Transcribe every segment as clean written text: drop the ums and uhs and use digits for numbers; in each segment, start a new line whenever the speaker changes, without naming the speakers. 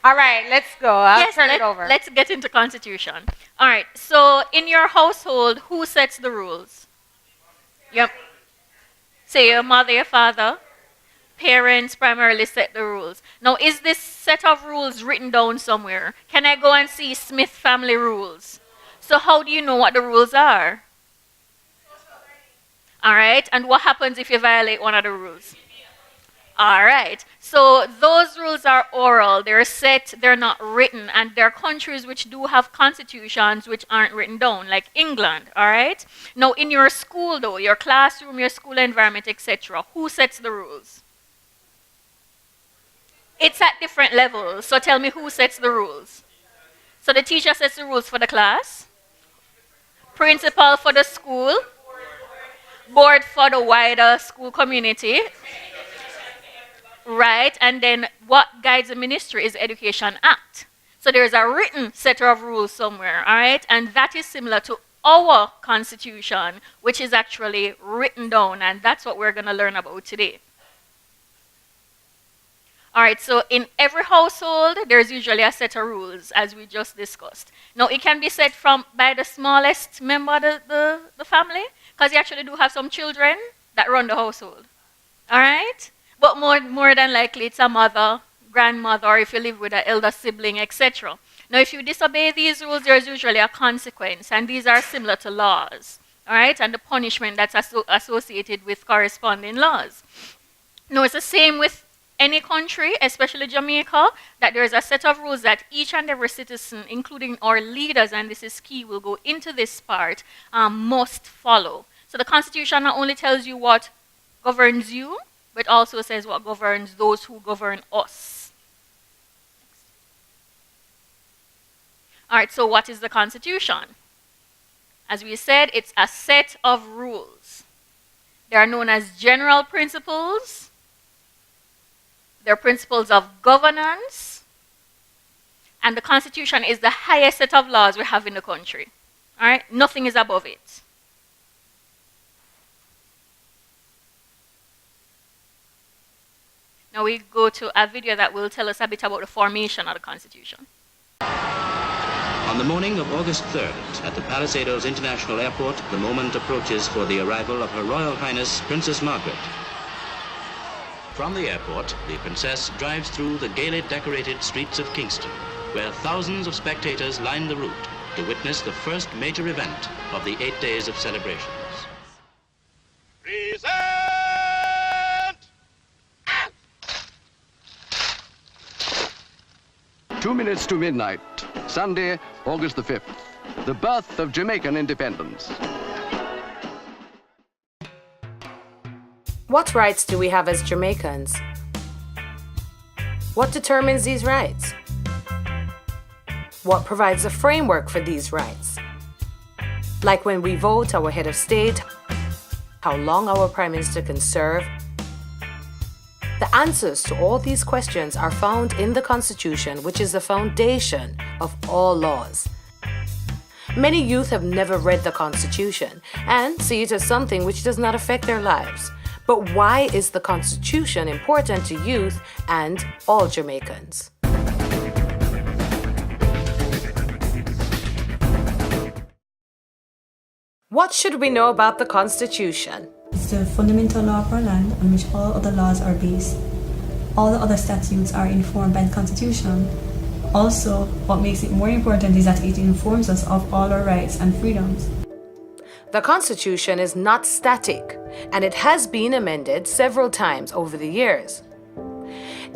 All right, let's go. I'll turn it over.
Let's get into constitution. All right, so in your household, who sets the rules? Yep. Say your mother, your father. Parents primarily set the rules. Now, is this set of rules written down somewhere? Can I go and see Smith family rules? So how do you know what the rules are? All right, and what happens if you violate one of the rules? All right, so those rules are oral, they're set, they're not written, and there are countries which do have constitutions which aren't written down, like England, all right? Now, in your school, though, your classroom, your school environment, etc., who sets the rules? It's at different levels, so tell me who sets the rules. So the teacher sets the rules for the class, principal for the school, board for the wider school community, right? And then what guides the ministry is the Education Act. So there's a written set of rules somewhere, all right? And that is similar to our constitution, which is actually written down, and that's what we're going to learn about today. All right, so in every household, there's usually a set of rules, as we just discussed. Now, it can be set by the smallest member of the family, because you actually do have some children that run the household. All right? But more than likely, it's a mother, grandmother, or if you live with an elder sibling, etc. Now, if you disobey these rules, there's usually a consequence, and these are similar to laws. All right? And the punishment that's associated with corresponding laws. Now, it's the same with any country, especially Jamaica, that there is a set of rules that each and every citizen, including our leaders, and this is key, will go into this part, must follow. So the Constitution not only tells you what governs you, but also says what governs those who govern us. All right, so what is the Constitution? As we said, it's a set of rules. They are known as general principles. They're principles of governance, and the Constitution is the highest set of laws we have in the country. All right? Nothing is above it. Now we go to a video that will tell us a bit about the formation of the Constitution.
On the morning of August 3rd, at the Palisadoes International Airport, the moment approaches for the arrival of Her Royal Highness Princess Margaret. From the airport, the Princess drives through the gaily decorated streets of Kingston, where thousands of spectators line the route to witness the first major event of the 8 days of celebrations.
Present!
2 minutes to midnight, Sunday, August the 5th, the birth of Jamaican independence.
What rights do we have as Jamaicans? What determines these rights? What provides a framework for these rights? Like when we vote our head of state, how long our prime minister can serve. The answers to all these questions are found in the Constitution, which is the foundation of all laws. Many youth have never read the Constitution and see it as something which does not affect their lives. But why is the Constitution important to youth and all Jamaicans? What should we know about the Constitution?
It's the fundamental law of our land on which all other laws are based. All the other statutes are informed by the Constitution. Also, what makes it more important is that it informs us of all our rights and freedoms.
The Constitution is not static, and it has been amended several times over the years.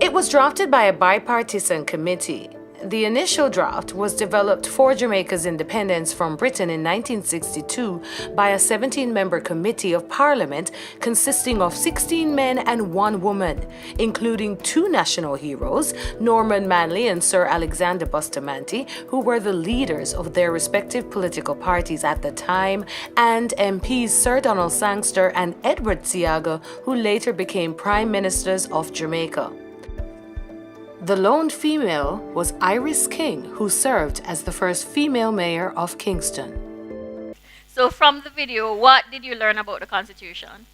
It was drafted by a bipartisan committee. The initial draft was developed for Jamaica's independence from Britain in 1962 by a 17-member committee of parliament consisting of 16 men and 1 woman, including 2 national heroes, Norman Manley and Sir Alexander Bustamante, who were the leaders of their respective political parties at the time, and MPs Sir Donald Sangster and Edward Seaga, who later became prime ministers of Jamaica. The lone female was Iris King, who served as the first female mayor of Kingston.
So from the video, what did you learn about the Constitution?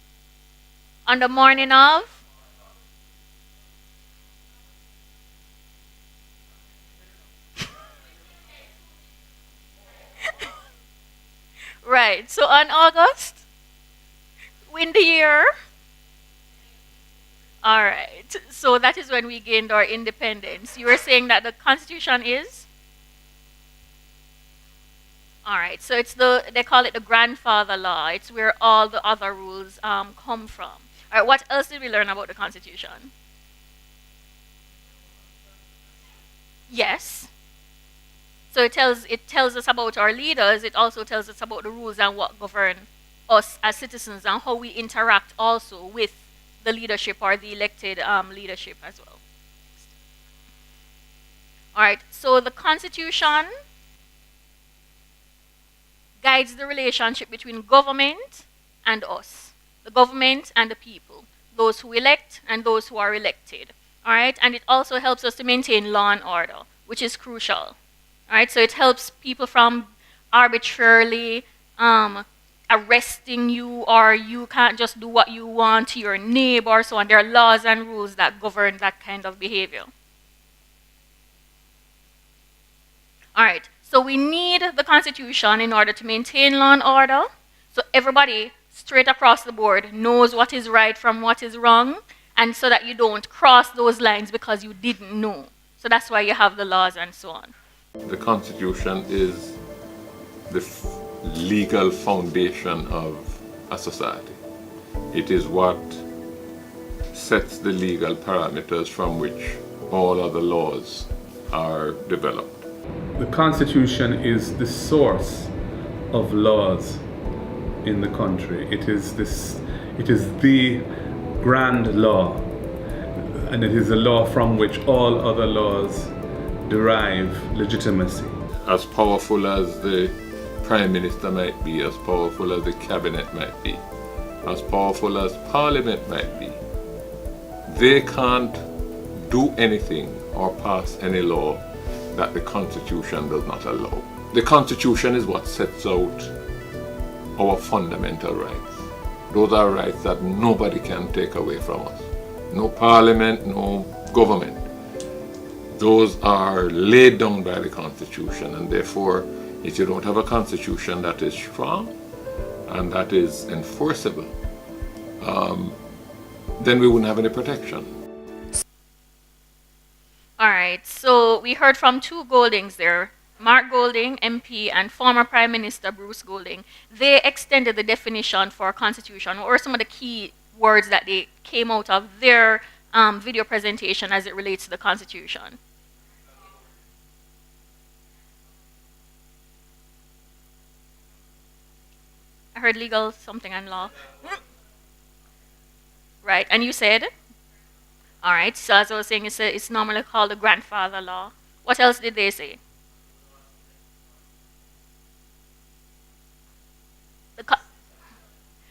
On the morning of? Right. So on August, in the year. All right. So that is when we gained our independence. You were saying that the Constitution is? All right. So they call it the grandfather law. It's where all the other rules come from. All right. What else did we learn about the Constitution? Yes. So it tells us about our leaders. It also tells us about the rules and what govern us as citizens and how we interact also with the leadership or the elected leadership as well. All right. So the Constitution guides the relationship between government and us, the government and the people, those who elect and those who are elected. All right. And it also helps us to maintain law and order, which is crucial. All right. So it helps people from arbitrarily arresting you, or you can't just do what you want to your neighbor or so on. There are laws and rules that govern that kind of behavior. All right. So we need the Constitution in order to maintain law and order. So everybody straight across the board knows what is right from what is wrong, and so that you don't cross those lines because you didn't know. So that's why you have the laws and so on.
The Constitution is the legal foundation of a society. It is what sets the legal parameters from which all other laws are developed.
The Constitution is the source of laws in the country. It is the grand law, and it is a law from which all other laws derive legitimacy.
As powerful as the Prime Minister might be, as powerful as the Cabinet might be, as powerful as Parliament might be, they can't do anything or pass any law that the Constitution does not allow. The Constitution is what sets out our fundamental rights. Those are rights that nobody can take away from us. No Parliament, no government. Those are laid down by the Constitution, and therefore, if you don't have a Constitution that is strong and that is enforceable, then we wouldn't have any protection.
All right, so we heard from two Goldings there, Mark Golding, MP, and former Prime Minister Bruce Golding. They extended the definition for Constitution. What were some of the key words that they came out of their video presentation as it relates to the Constitution? I heard legal something and law. Right, and you said? All right, so as I was saying, it's normally called the grandfather law. What else did they say?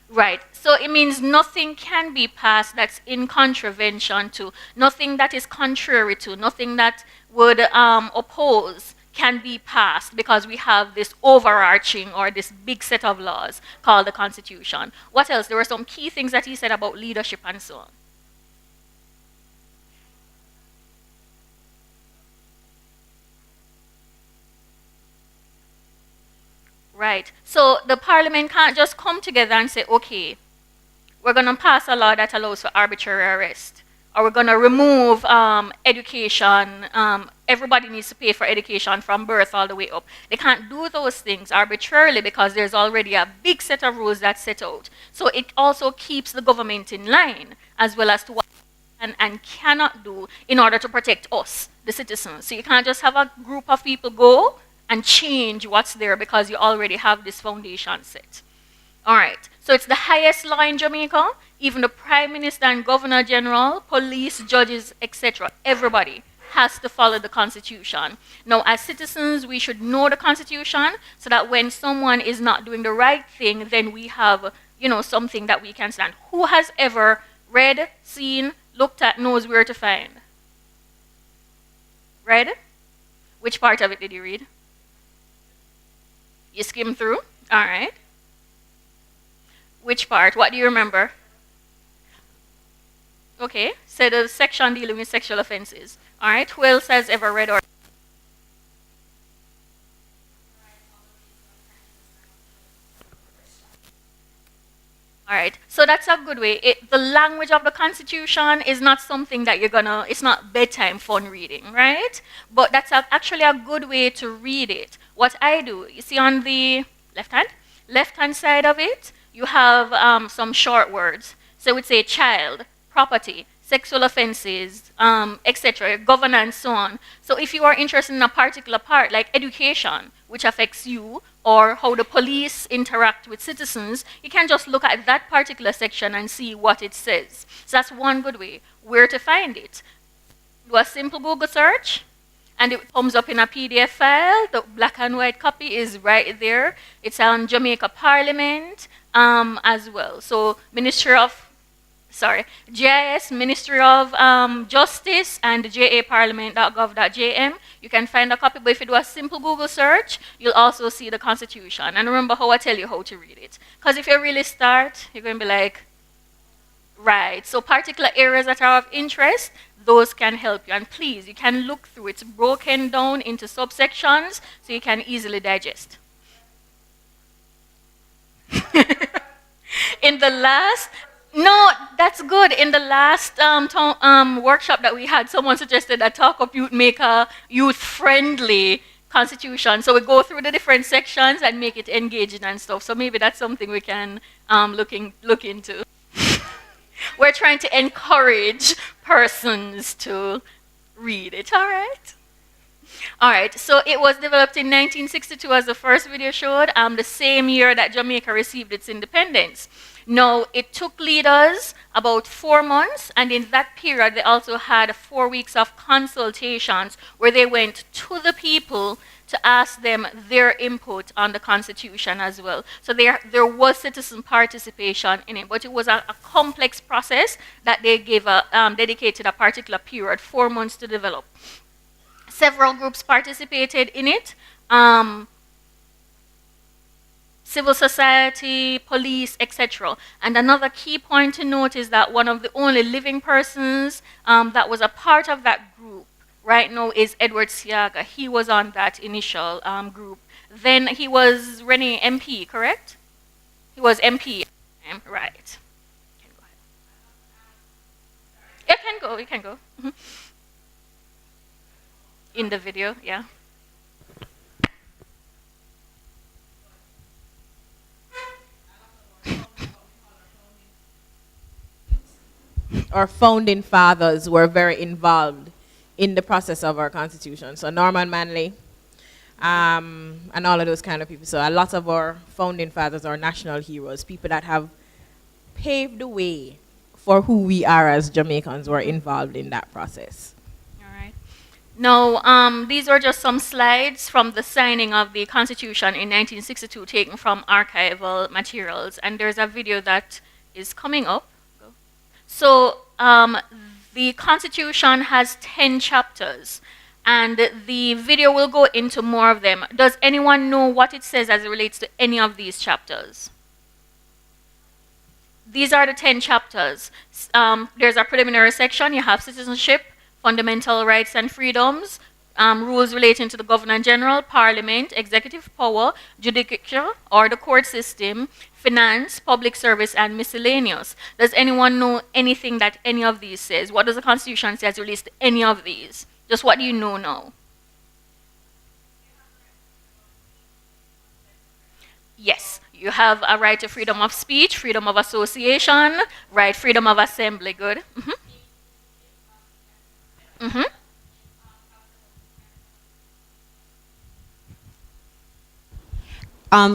Right, so it means nothing can be passed that's in contravention to, nothing that is contrary to, nothing that would oppose can be passed, because we have this overarching or this big set of laws called the Constitution. What else? There were some key things that he said about leadership and so on. Right. So the parliament can't just come together and say, okay, we're going to pass a law that allows for arbitrary arrest, or we're going to remove education. Everybody needs to pay for education from birth all the way up. They can't do those things arbitrarily because there's already a big set of rules that's set out. So it also keeps the government in line as well as to what and cannot do in order to protect us, the citizens. So you can't just have a group of people go and change what's there because you already have this foundation set. All right, so it's the highest law in Jamaica. Even the Prime Minister and Governor General, police, judges, etc., everybody has to follow the Constitution. Now, as citizens, we should know the Constitution so that when someone is not doing the right thing, then we have, something that we can stand. Who has ever read, seen, looked at, knows where to find? Read? Which part of it did you read? You skimmed through? All right. Which part? What do you remember? Okay, so the section dealing with sexual offenses. All right, who else has ever read or... All right, so that's a good way. The language of the Constitution is not something that it's not bedtime fun reading, right? But that's actually a good way to read it. What I do, you see on the left-hand side of it, you have some short words. So it would say child, property, sexual offenses, etc., governance, so on. So if you are interested in a particular part, like education, which affects you, or how the police interact with citizens, you can just look at that particular section and see what it says. So that's one good way. Where to find it? Do a simple Google search, and it comes up in a PDF file. The black and white copy is right there. It's on Jamaica Parliament as well. So GIS, Ministry of Justice, and japarliament.gov.jm. You can find a copy, but if you do a simple Google search, you'll also see the Constitution. And remember how I tell you how to read it. Because if you really start, you're going to be like, right. So particular areas that are of interest, those can help you. And please, you can look through. It's broken down into subsections, so you can easily digest. No, that's good. In the last workshop that we had, someone suggested that Talk Up Youth make a youth-friendly constitution. So we go through the different sections and make it engaging and stuff. So maybe that's something we can look into. We're trying to encourage persons to read it, all right? All right, so it was developed in 1962, as the first video showed, the same year that Jamaica received its independence. Now, it took leaders about 4 months, and in that period, they also had 4 weeks of consultations where they went to the people to ask them their input on the Constitution as well. So there was citizen participation in it, but it was a complex process that they dedicated a particular period, 4 months to develop. Several groups participated in it. Civil society, police, etc. And another key point to note is that one of the only living persons that was a part of that group right now is Edward Siaga. He was on that initial group. Then he was Rennie MP, correct? He was MP, right. You can go. Mm-hmm. In the video, yeah.
Our founding fathers were very involved in the process of our constitution. So Norman Manley, and all of those kind of people. So a lot of our founding fathers are national heroes, people that have paved the way for who we are as Jamaicans were involved in that process.
All right. Now, these are just some slides from the signing of the Constitution in 1962, taken from archival materials. And there's a video that is coming up. So the Constitution has 10 chapters, and the video will go into more of them. Does anyone know what it says as it relates to any of these chapters? These are the 10 chapters. There's a preliminary section. You have citizenship, fundamental rights and freedoms, rules relating to the Governor General, Parliament, executive power, judicature or the court system, finance, public service, and miscellaneous. Does anyone know anything that any of these says? What does the Constitution say as it relates to any of these? Just what do you know now? Yes, you have a right to freedom of speech, freedom of association, right, freedom of assembly. Good. Mm-hmm. Mm-hmm.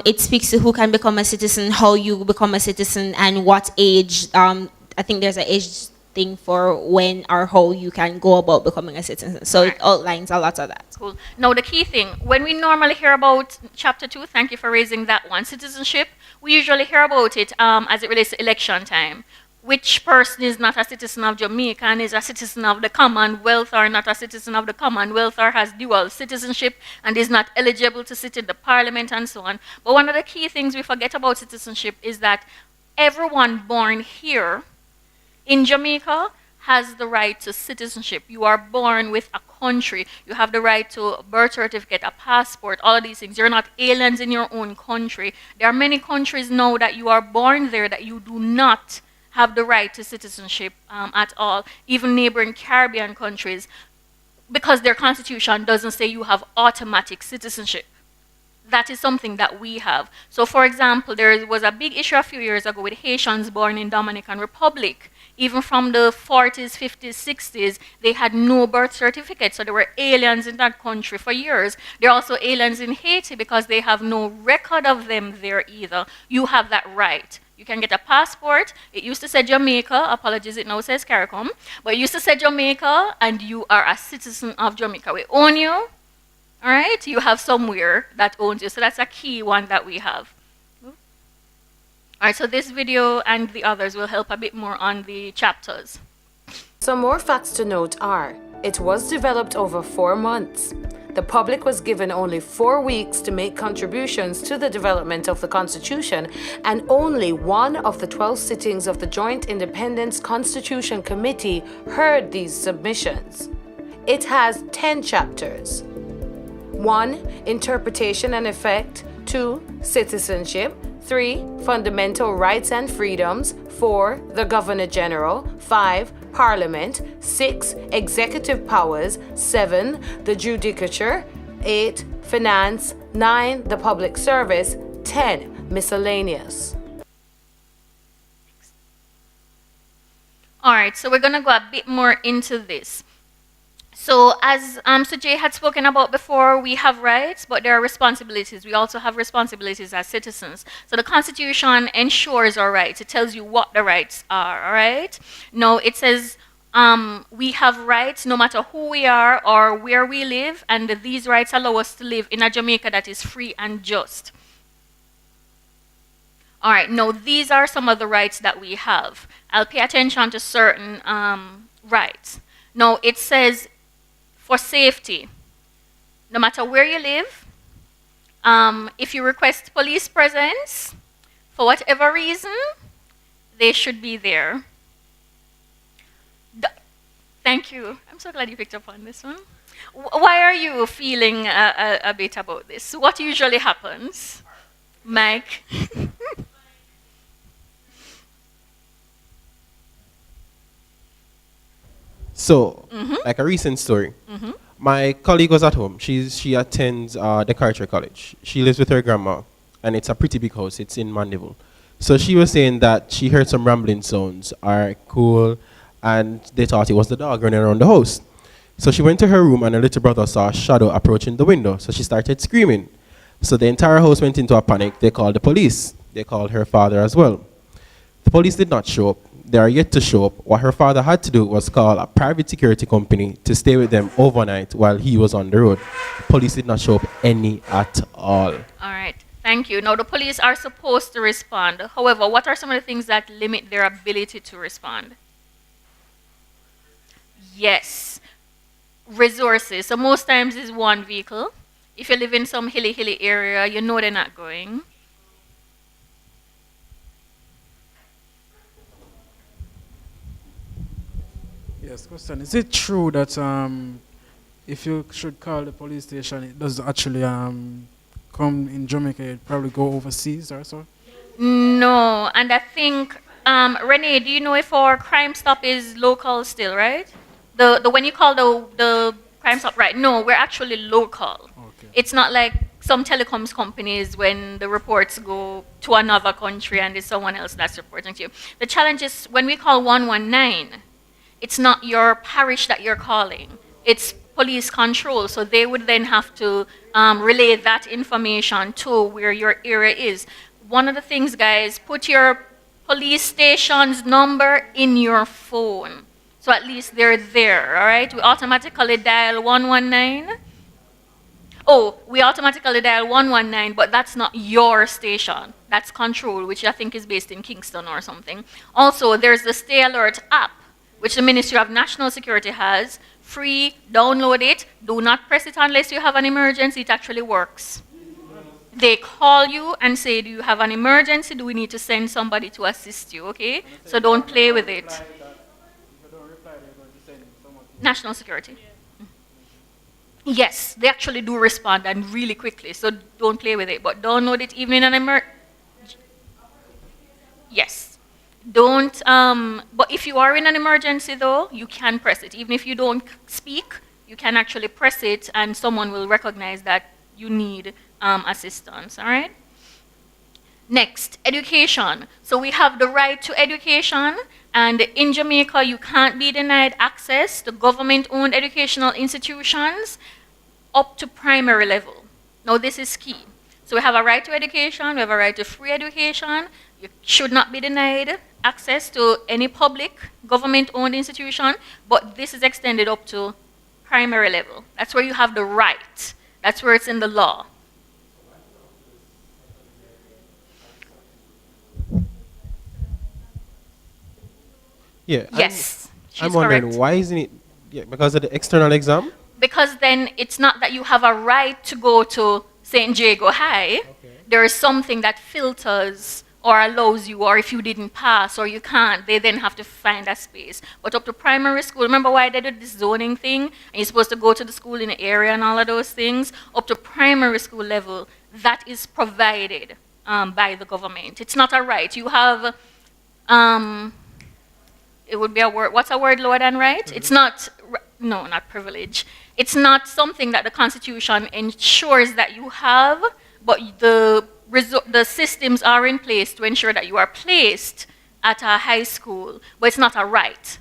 It speaks to who can become a citizen, how you become a citizen, and what age. I think there's an age thing for when or how you can go about becoming a citizen. So it outlines a lot of that.
Cool. Now the key thing, when we normally hear about chapter 2, thank you for raising that one, citizenship, we usually hear about it as it relates to election time. Which person is not a citizen of Jamaica and is a citizen of the Commonwealth, or not a citizen of the Commonwealth, or has dual citizenship and is not eligible to sit in the Parliament, and so on. But one of the key things we forget about citizenship is that everyone born here in Jamaica has the right to citizenship. You are born with a country. You have the right to a birth certificate, a passport, all of these things. You're not aliens in your own country. There are many countries now that you are born there that you do not have the right to citizenship at all. Even neighboring Caribbean countries, because their constitution doesn't say you have automatic citizenship. That is something that we have. So for example, there was a big issue a few years ago with Haitians born in Dominican Republic. Even from the 40s, 50s, 60s, they had no birth certificate. So they were aliens in that country for years. They're also aliens in Haiti because they have no record of them there either. You have that right. You can get a passport. It used to say Jamaica. Apologies, it now says CARICOM. But it used to say Jamaica, and you are a citizen of Jamaica. We own you. All right? You have somewhere that owns you. So that's a key one that we have. All right, so this video and the others will help a bit more on the chapters.
Some more facts to note are, it was developed over 4 months. The public was given only 4 weeks to make contributions to the development of the Constitution, and only one of the 12 sittings of the Joint Independence Constitution Committee heard these submissions. It has 10 chapters. 1. Interpretation and effect. 2. Citizenship. 3. Fundamental rights and freedoms. 4. The Governor General. 5. Parliament. 6. Executive powers. 7. The Judicature. 8. Finance. 9. The Public Service. 10. Miscellaneous.
All right, so we're going to go a bit more into this. So as Sujay had spoken about before, we have rights, but there are responsibilities. We also have responsibilities as citizens. So the Constitution ensures our rights. It tells you what the rights are, all right? Now, it says we have rights no matter who we are or where we live, and these rights allow us to live in a Jamaica that is free and just. All right, now these are some of the rights that we have. I'll pay attention to certain rights. Now, it says, for safety, no matter where you live, if you request police presence, for whatever reason, they should be there. Thank you. I'm so glad you picked up on this one. Why are you feeling a bit about this? What usually happens? Mike?
So, like a recent story, my colleague was at home. She attends the Carter College. She lives with her grandma, and it's a pretty big house. It's in Mandeville. So she was saying that she heard some rambling sounds, are cool, and they thought it was the dog running around the house. So she went to her room, and her little brother saw a shadow approaching the window. So she started screaming. So the entire house went into a panic. They called the police. They called her father as well. The police did not show up. They are yet to show up. What her father had to do was call a private security company to stay with them overnight while he was on the road. Police did not show up any at all.
All right, thank you. Now, the police are supposed to respond. However, what are some of the things that limit their ability to respond? Yes, resources. So most times it's one vehicle. If you live in some hilly area, you know they're not going.
Yes, question. Is it true that if you should call the police station, it does actually come in Jamaica, it probably go overseas or so?
No, and I think, Renee, do you know if our Crime Stop is local still, right? The when you call the Crime Stop, right? No, we're actually local.
Okay.
It's not like some telecoms companies when the reports go to another country and it's someone else that's reporting to you. The challenge is when we call 119, it's not your parish that you're calling. It's police control. So they would then have to relay that information to where your area is. One of the things, guys, put your police station's number in your phone. So at least they're there, all right? We automatically dial 119. Oh, we automatically dial 119, but that's not your station. That's control, which I think is based in Kingston or something. Also, there's the Stay Alert app, which the Ministry of National Security has. Free, download it. Do not press it unless you have an emergency. It actually works. They call you and say, do you have an emergency? Do we need to send somebody to assist you, okay? So don't play with it. National security. Yes, they actually do respond and really quickly, so don't play with it. But download it even in an Yes. Don't, but if you are in an emergency though, you can press it. Even if you don't speak, you can actually press it and someone will recognize that you need assistance, all right? Next, education. So we have the right to education, and in Jamaica, you can't be denied access to government-owned educational institutions up to primary level. Now, this is key. So we have a right to education, we have a right to free education. You should not be denied access to any public government-owned institution, but this is extended up to primary level. That's where you have the right. That's where it's in the law.
Yeah.
Yes,
I'm wondering
correct.
why isn't it? Yeah, because of the external exam.
Because then it's not that you have a right to go to St. Jago High. There is something that filters or allows you, or if you didn't pass or you can't, they then have to find a space. But up to primary school, remember why they did this zoning thing? And you're supposed to go to the school in the area and all of those things. Up to primary school level, that is provided by the government. It's not a right. You have, it would be a word, what's a word lower than right? It's not, no, not privilege. It's not something that the Constitution ensures that you have, but the systems are in place to ensure that you are placed at a high school, but it's not a right.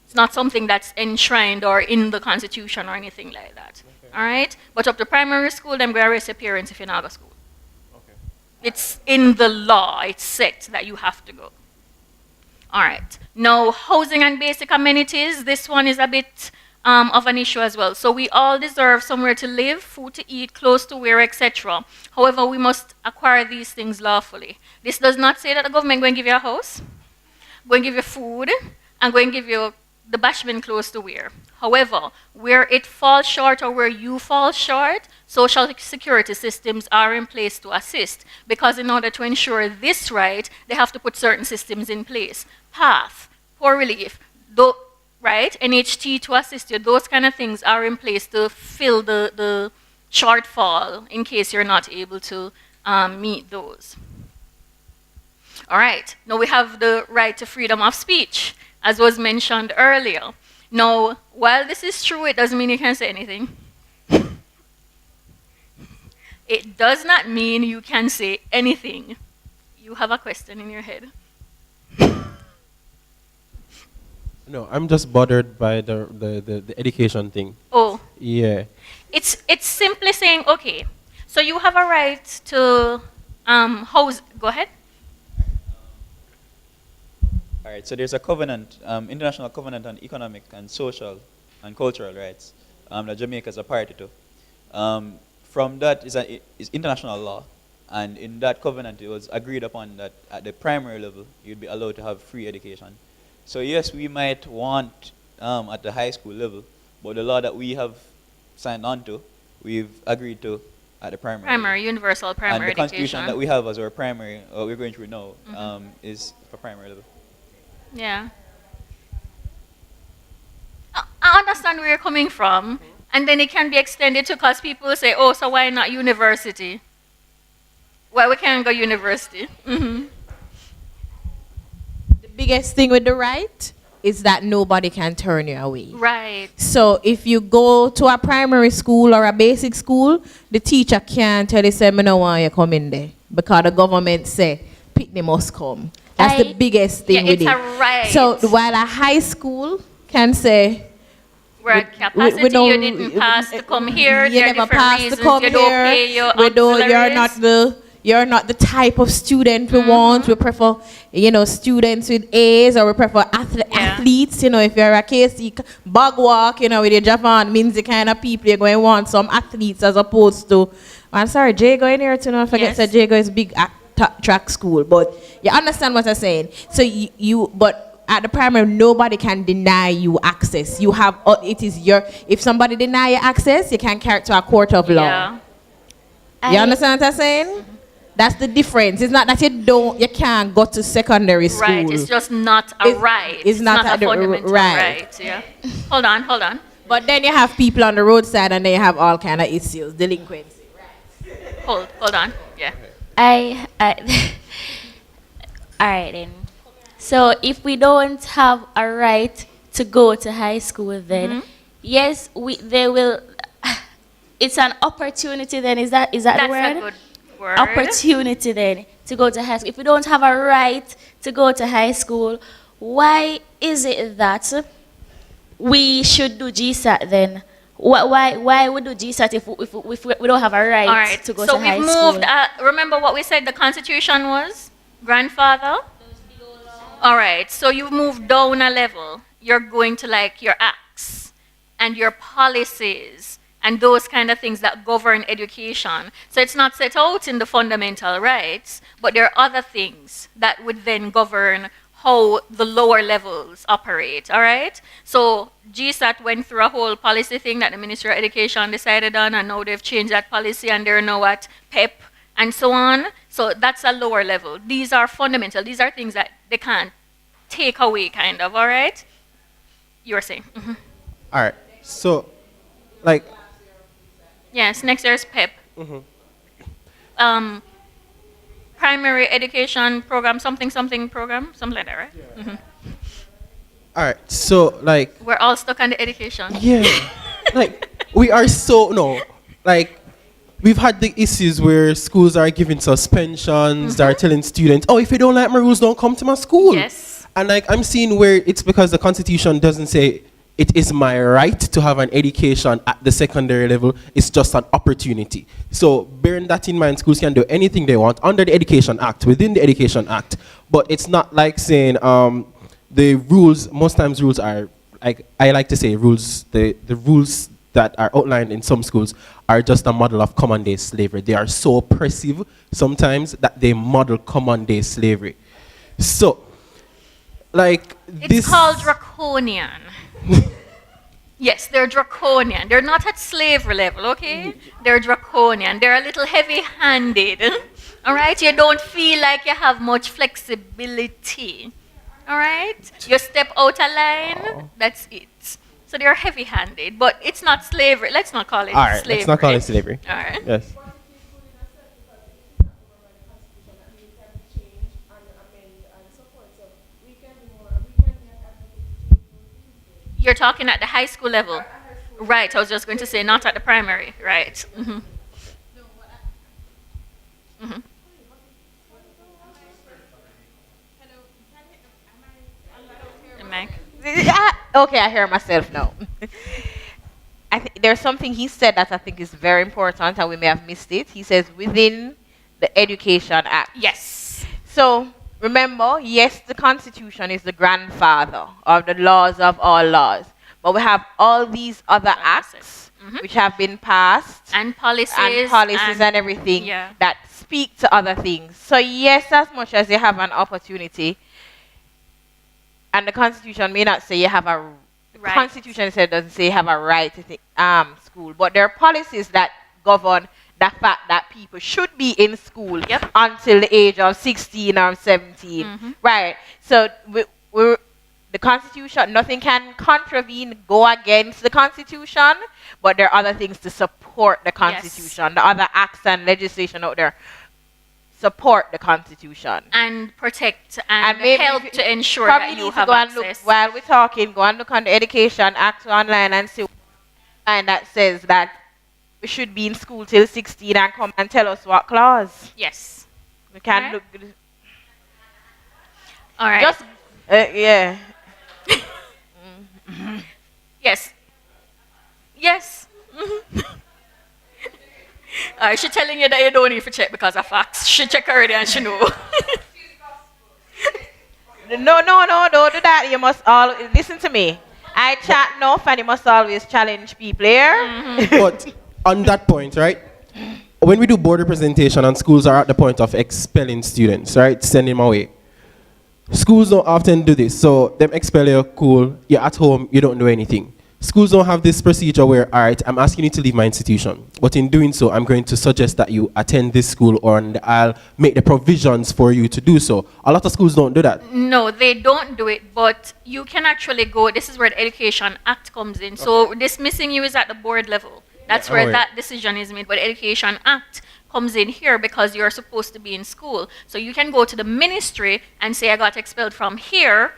It's not something that's enshrined or in the Constitution or anything like that. Okay. All right? But up to primary school, then go arrest your parents if you're not go to school. Okay. It's in the law. It's set that you have to go. All right. Now, housing and basic amenities. This one is a bit of an issue as well. So we all deserve somewhere to live, food to eat, clothes to wear, etc. However, we must acquire these things lawfully. This does not say that the government going to give you a house, going to give you food, and going to give you the bashment clothes to wear. However, where it falls short or where you fall short, social security systems are in place to assist, because in order to ensure this right, they have to put certain systems in place. PATH, poor relief, right? NHT to assist you, those kind of things are in place to fill the shortfall in case you're not able to meet those. All right, now we have the right to freedom of speech, as was mentioned earlier. Now, while this is true, it doesn't mean you can say anything. It does not mean you can say anything. You have a question in your head.
No, I'm just bothered by the education thing.
Oh.
Yeah.
It's simply saying, okay, so you have a right to house. Go ahead.
All right, so there's a covenant, international covenant on economic and social and cultural rights that Jamaica is a party to. From that is international law, and in that covenant it was agreed upon that at the primary level you'd be allowed to have free education. So yes, we might want at the high school level, but the law that we have signed on to, we've agreed to at the primary level.
Universal primary
and the
education.
constitution that we have as our primary, we're going through now, is for primary level.
Yeah. I understand where you're coming from, and then it can be extended to, because people say, oh, so why not university? Why we can't go university? Mm-hmm.
The biggest thing with the right is that nobody can turn you away.
Right.
So if you go to a primary school or a basic school, the teacher can't tell you, say, I don't want you come in there, because the government say, Pitney must come. That's the biggest thing with it.
It's a right.
So while a high school can say,
we're at capacity, you didn't pass to come here,
you never passed to come
you don't pay your
you're not the type of student we want. We prefer, students with A's, or we prefer athletes. If you're a KC bug walk, with your Japan, means the kind of people you're going to want some athletes as opposed to. I'm sorry, Jago in here to not forget that Jago is big track school, but you understand what I'm saying. So but at the primary, nobody can deny you access. You have, it is if somebody deny you access, you can carry it to a court of law. You understand what I'm saying? That's the difference. It's not that you can't go to secondary school.
Right, it's just not a right.
It's not
a fundamental
right.
right. Yeah. Hold on.
But then you have people on the roadside and they have all kind of issues, delinquency.
Hold on. Yeah.
All right then. So if we don't have a right to go to high school, then yes, they will. It's an opportunity. Then is that the word?
That's a good word.
Opportunity then to go to high school. If we don't have a right to go to high school, why is it that we should do GSAT then? Why would do GSAT if we don't have a right to go to high school?
So we've moved. Remember what we said the Constitution was? Grandfather? All right. So you've moved down a level. You're going to like your acts and your policies and those kind of things that govern education. So it's not set out in the fundamental rights, but there are other things that would then govern how the lower levels operate, all right? So GSAT went through a whole policy thing that the Ministry of Education decided on, and now they've changed that policy, and they're now at PEP and so on. So that's a lower level. These are fundamental. These are things that they can't take away, kind of, all right? You were saying.
All right. So, like...
Yes, next year's PEP. Primary education program, something program, something like that, right? Yeah.
All right, so like...
We're all stuck on the education.
Yeah. Like, we are we've had the issues where schools are giving suspensions, they're telling students, oh, if you don't like my rules, don't come to my school.
Yes.
And like, I'm seeing where it's because the Constitution doesn't say it is my right to have an education at the secondary level. It's just an opportunity. So bearing that in mind, schools can do anything they want under the Education Act, within the Education Act. But it's not like saying the rules, most times rules are, like I like to say rules, the rules that are outlined in some schools are just a model of common day slavery. They are so oppressive sometimes that they model common day slavery. So, like
it's called draconian. Yes, they're draconian. They're not at slavery level, okay? They're draconian. They're a little heavy-handed. All right? You don't feel like you have much flexibility. All right? You step out a line, that's it. So they're heavy-handed, but it's not slavery. Let's not call it
all right,
slavery.
Let's not call it slavery.
All right.
Yes.
You're talking at the high school level. Right, I was just going to say not at the primary. Right. Mike?
Okay, I hear myself now. There's something he said that I think is very important, and we may have missed it. He says within the Education Act.
Yes.
So remember, yes, the Constitution is the grandfather of the laws of all laws, but we have all these other acts which have been passed
and policies
and everything that speak to other things. So yes, as much as you have an opportunity, and the Constitution may not say you have a right. Constitution doesn't say you have a right to take school, but there are policies that govern the fact that people should be in school until the age of 16 or 17. Right. So the Constitution, nothing can contravene, go against the Constitution, but there are other things to support the Constitution. Yes. The other acts and legislation out there support the Constitution.
And protect and help to ensure that you have access.
While we're talking, go and look on the Education Act online and see and that says that we should be in school till 16 and come and tell us what clause.
Yes.
We can look.
All right.
Just, yeah.
Yes. Yes. She's telling you that you don't need to check because of facts. She check already and she know.
No, don't do that. You must all listen to me. I chat enough and you must always challenge people here.
But on that point, right? When we do board representation and schools are at the point of expelling students, right? Sending them away. Schools don't often do this. So them expel you, cool. You're at home, you don't do anything. Schools don't have this procedure where, all right, I'm asking you to leave my institution, but in doing so, I'm going to suggest that you attend this school, or I'll make the provisions for you to do so. A lot of schools don't do that.
No, they don't do it, but you can actually go. This is where the Education Act comes in. So dismissing you is at the board level. That's where that decision is made. But the Education Act comes in here because you're supposed to be in school. So you can go to the ministry and say, I got expelled from here.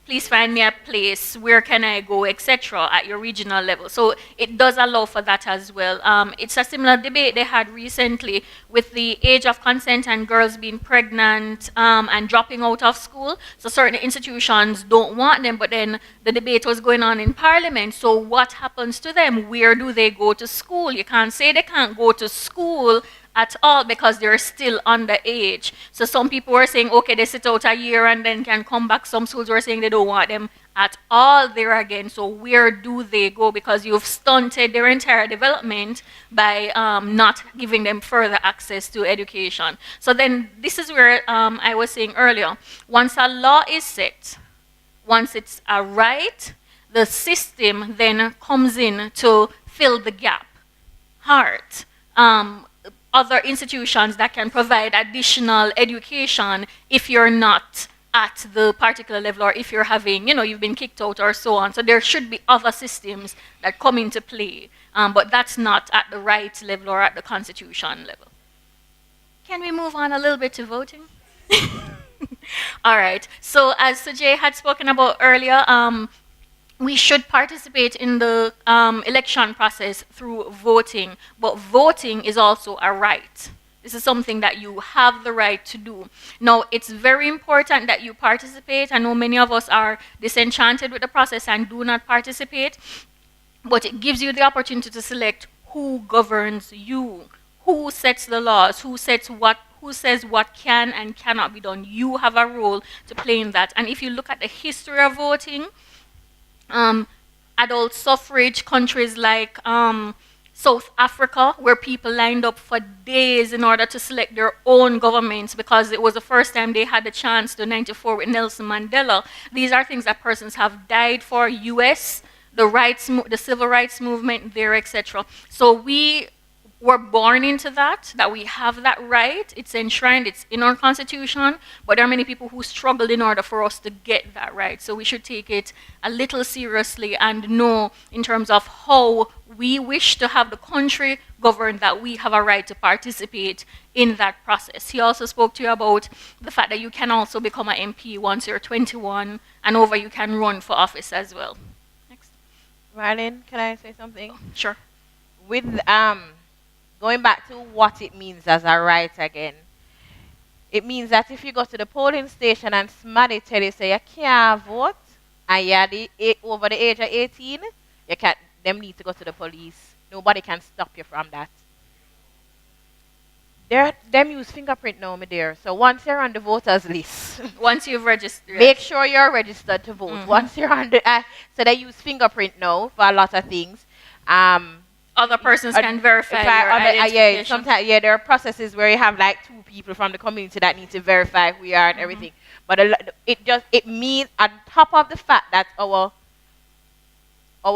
Please find me a place, where can I go, etc. at your regional level. So it does allow for that as well. It's a similar debate they had recently with the age of consent and girls being pregnant and dropping out of school. So certain institutions don't want them, but then the debate was going on in Parliament. So what happens to them? Where do they go to school? You can't say they can't go to school at all because they're still underage. So some people were saying, okay, they sit out a year and then can come back. Some schools were saying they don't want them at all there again. So where do they go? Because you've stunted their entire development by not giving them further access to education. So then this is where I was saying earlier, once a law is set, once it's a right, the system then comes in to fill the gap. Heart. Other institutions that can provide additional education if you're not at the particular level, or if you're having, you've been kicked out or so on. So there should be other systems that come into play, but that's not at the right level or at the constitution level. Can we move on a little bit to voting? All right. So as Sujay had spoken about earlier, we should participate in the election process through voting, but voting is also a right. This is something that you have the right to do. Now, it's very important that you participate. I know many of us are disenchanted with the process and do not participate, but it gives you the opportunity to select who governs you, who sets the laws, who says what can and cannot be done. You have a role to play in that. And if you look at the history of voting, adult suffrage, countries like South Africa, where people lined up for days in order to select their own governments because it was the first time they had the chance to 94 with Nelson Mandela. These are things that persons have died for. US, the civil rights movement there, etc. So we were born into that we have that right. It's enshrined, it's in our constitution, but there are many people who struggled in order for us to get that right. So we should take it a little seriously and know in terms of how we wish to have the country governed that we have a right to participate in that process. He also spoke to you about the fact that you can also become an MP once you're 21 and over. You can run for office as well. Next.
Marlene, can I say something?
Sure.
With going back to what it means as a right again, it means that if you go to the polling station and somebody tell you, say you can't vote, and you're over the age of 18, you can't, them need to go to the police. Nobody can stop you from that. Them use fingerprint now, my dear. So once you're on the voters list,
once you've registered,
make sure you're registered to vote. Once you're on the, so they use fingerprint now for a lot of things.
Other persons can verify your identification.
Sometimes, there are processes where you have like 2 people from the community that need to verify who you are and everything. But it means, on top of the fact that our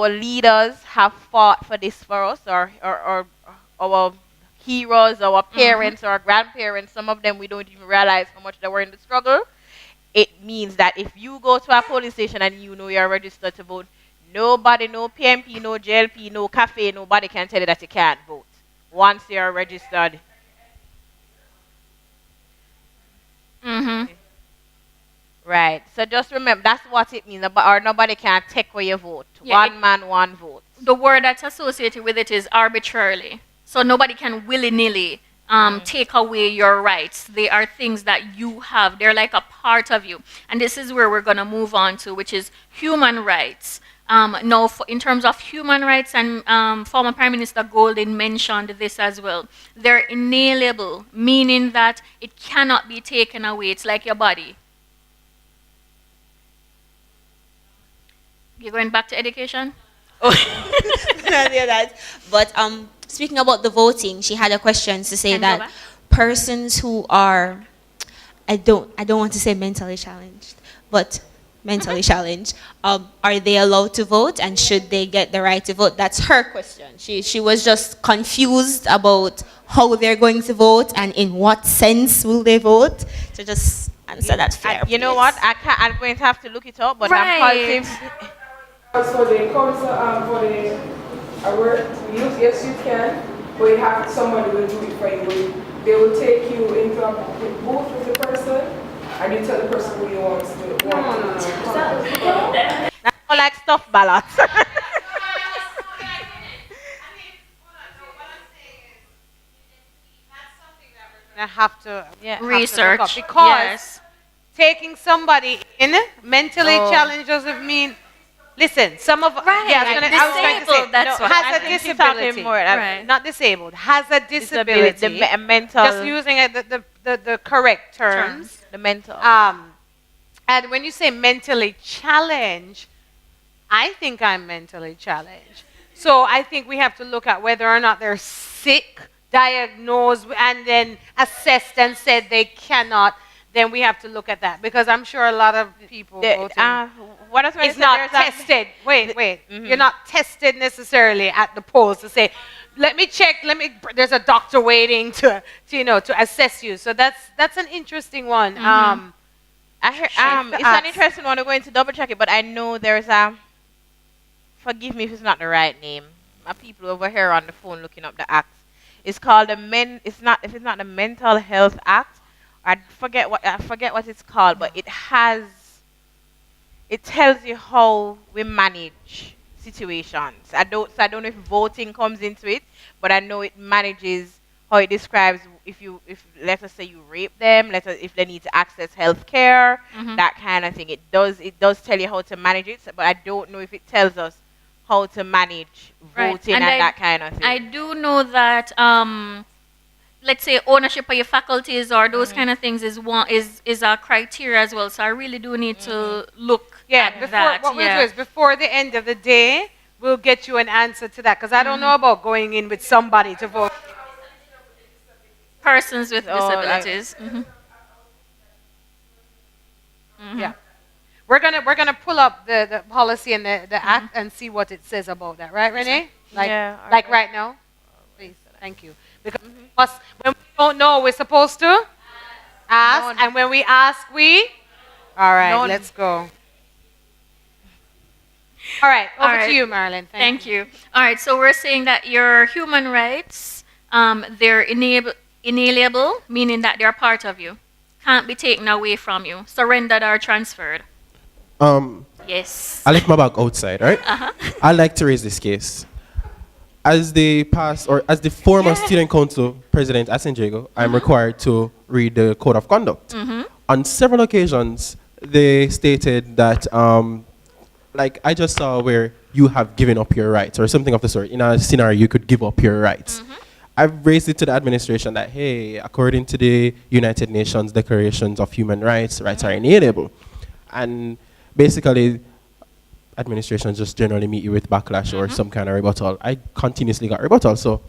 leaders have fought for this for us, or our heroes, our parents, our grandparents, some of them we don't even realize how much they were in the struggle. It means that if you go to a polling station and you know you're registered to vote, nobody, no PMP, no JLP, no cafe, nobody can tell you that you can't vote once you're registered. Right. So just remember, that's what it means. Or nobody can take away your vote. Yeah, one man, one vote.
The word that's associated with it is arbitrarily. So nobody can willy-nilly take away your rights. They are things that you have. They're like a part of you. And this is where we're going to move on to, which is human rights. Now, in terms of human rights, and former Prime Minister Golden mentioned this as well, they're inalienable, meaning that it cannot be taken away. It's like your body. You're going back to education?
But speaking about the voting, she had a question to say that persons who are, I don't want to say mentally challenged, but mentally challenged, are they allowed to vote, and should they get the right to vote? That's her question. She was just confused about how they're going to vote and in what sense will they vote. So just answer that fair.
You know what? I'm going to have to look it up, but I'm
Right.
positive.
So the council for the work youth, yes you can, but you have somebody will do it for you. They will take you into a booth with the person, and you tell the person who you want to do it.
That's all like stuff ballots. I have to
Research.
have to look up because
Yes.
taking somebody in mentally challenged doesn't mean. Listen, some of
Right.
yeah, I was going to say,
Disabled, that's what
has
I
a
think she's
disability,
talking more, right.
not disabled, has a disability, mental. Just using the correct terms,
Terms.
the mental. And when you say mentally challenged, I think I'm mentally challenged. So I think we have to look at whether or not they're sick, diagnosed, and then assessed and said they cannot. Then we have to look at that because I'm sure a lot of people
What else
it's not tested. Wait. You're not tested necessarily at the polls to say, let me check. There's a doctor waiting to assess you. So that's an interesting one.
I heard, it's an interesting one. We're going to double check it, but I know there's a. Forgive me if it's not the right name. My people over here on the phone looking up the act. It's called If it's not the Mental Health Act. I forget what it's called, but it tells you how we manage situations. I don't know if voting comes into it, but I know it manages how it describes if let us say you rape them, if they need to access health care, that kind of thing. It does tell you how to manage it, but I don't know if it tells us how to manage voting and that kind of thing.
I do know that let's say ownership of your faculties or those kind of things is a criteria as well. So I really do need to look at that.
What we'll do is before the end of the day, we'll get you an answer to that because I don't know about going in with somebody to vote.
Persons with disabilities.
Yeah. We're gonna pull up the policy and the act and see what it says about that, right, Renee? Like right now? Please, thank you. Because when we don't know, we're supposed to ask, and when we ask, all right, let's go. All right, over to you, Marilyn.
Thank you. All right, so we're saying that your human rights, they're inalienable, meaning that they're part of you, can't be taken away from you, surrendered or transferred. Yes.
I left my bag outside, right? I like to raise this case. As the former student council president at St. Jago, I'm required to read the code of conduct. On several occasions, they stated that, like I just saw where you have given up your rights or something of the sort. In a scenario, you could give up your rights. I've raised it to the administration that, hey, according to the United Nations Declarations of Human Rights, rights are inalienable. And basically, administrations just generally meet you with backlash or some kind of rebuttal. I continuously got rebuttal. So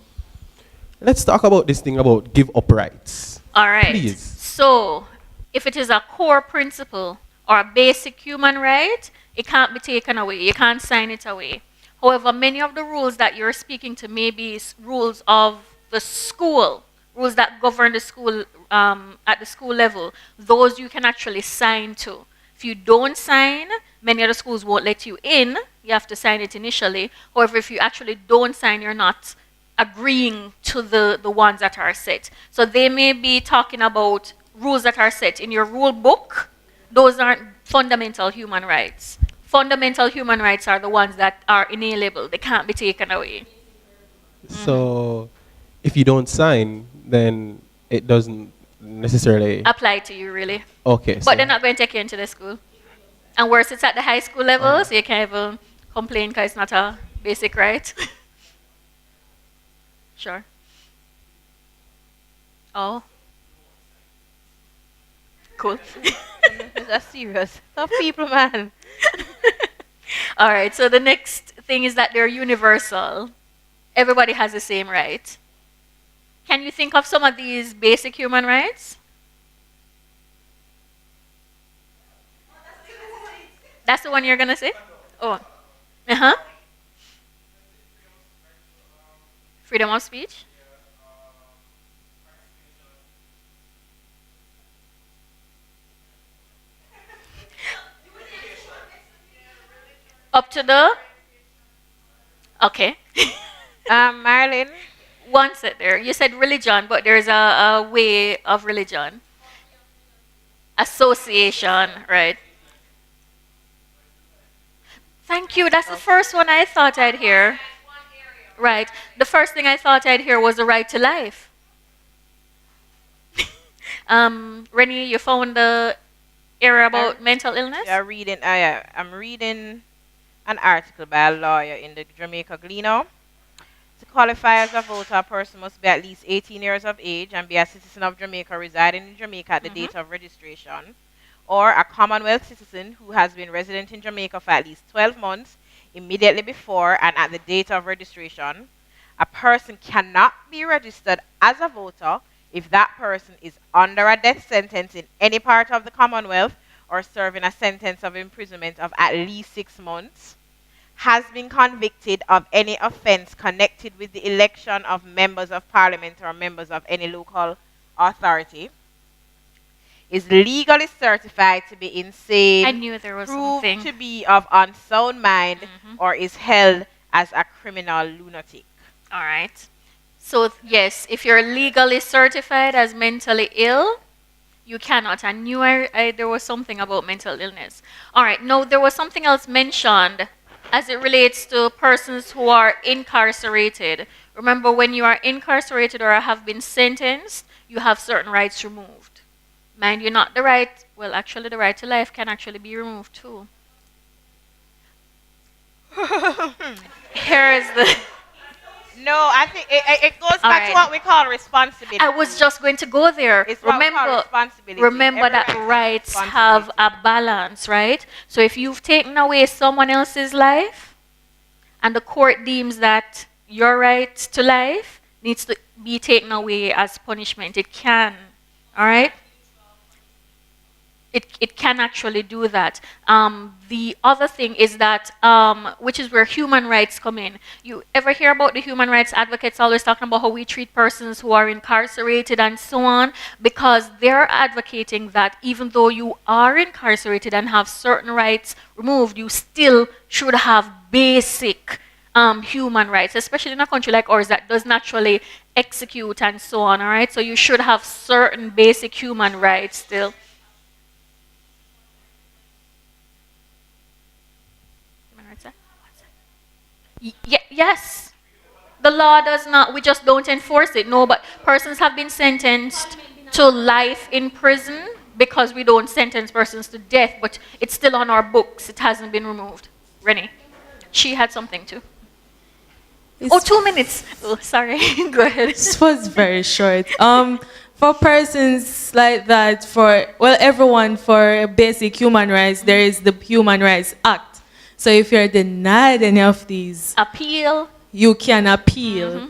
let's talk about this thing about give up rights.
All right.
Please.
So if it is a core principle or a basic human right, it can't be taken away. You can't sign it away. However, many of the rules that you're speaking to may be rules of the school, rules that govern the school at the school level. Those you can actually sign to. If you don't sign, many of the schools won't let you in. You have to sign it initially. However, if you actually don't sign, you're not agreeing to the ones that are set. So they may be talking about rules that are set in your rule book. Those aren't fundamental human rights. Fundamental human rights are the ones that are inalienable. They can't be taken away.
So if you don't sign, then it doesn't necessarily
apply to you, really.
Okay.
But they're not going to take you into the school. And worse, it's at the high school level, so you can't even complain because it's not a basic right. Sure. Oh. Cool.
That's serious. Tough people, man.
All right, so the next thing is that they're universal. Everybody has the same right. Can you think of some of these basic human rights? That's the one you're gonna say? Oh. Uh-huh. Freedom of speech? Up to the? Okay.
Marilyn?
One set there. You said religion, but there's a way of religion. Association, right? Thank you. That's the first one I thought I'd hear. Right. The first thing I thought I'd hear was the right to life. Rennie, you found the area about mental illness?
Yeah, I'm reading an article by a lawyer in the Jamaica Gleaner. To qualify as a voter, a person must be at least 18 years of age and be a citizen of Jamaica residing in Jamaica at the date of registration, or a Commonwealth citizen who has been resident in Jamaica for at least 12 months immediately before and at the date of registration. A person cannot be registered as a voter if that person is under a death sentence in any part of the Commonwealth or serving a sentence of imprisonment of at least 6 months, has been convicted of any offense connected with the election of members of parliament or members of any local authority, is legally certified to be insane,
I knew there was
proved
something.
to be of unsound mind, or is held as a criminal lunatic.
All right. So, yes, if you're legally certified as mentally ill, you cannot. I knew there was something about mental illness. All right. No, there was something else mentioned as it relates to persons who are incarcerated. Remember, when you are incarcerated or have been sentenced, you have certain rights removed. Mind you, not the right, well, actually, the right to life can actually be removed too. Here is the...
No, I think it goes back to what we call responsibility.
I was just going to go there.
It's what we call responsibility.
Remember that rights have a balance, right? So if you've taken away someone else's life and the court deems that your right to life needs to be taken away as punishment, it can, all right? It can actually do that. The other thing is that, which is where human rights come in. You ever hear about the human rights advocates always talking about how we treat persons who are incarcerated and so on? Because they're advocating that even though you are incarcerated and have certain rights removed, you still should have basic human rights, especially in a country like ours that does naturally execute and so on, all right? So you should have certain basic human rights still. Yes. The law does not, we just don't enforce it. No, but persons have been sentenced to life in prison because we don't sentence persons to death, but it's still on our books. It hasn't been removed. Rennie, she had something too. 2 minutes. Oh, sorry. Go ahead.
This was very short. For persons like that, everyone, for basic human rights, there is the Human Rights Act. So if you're denied any of these,
appeal.
You can appeal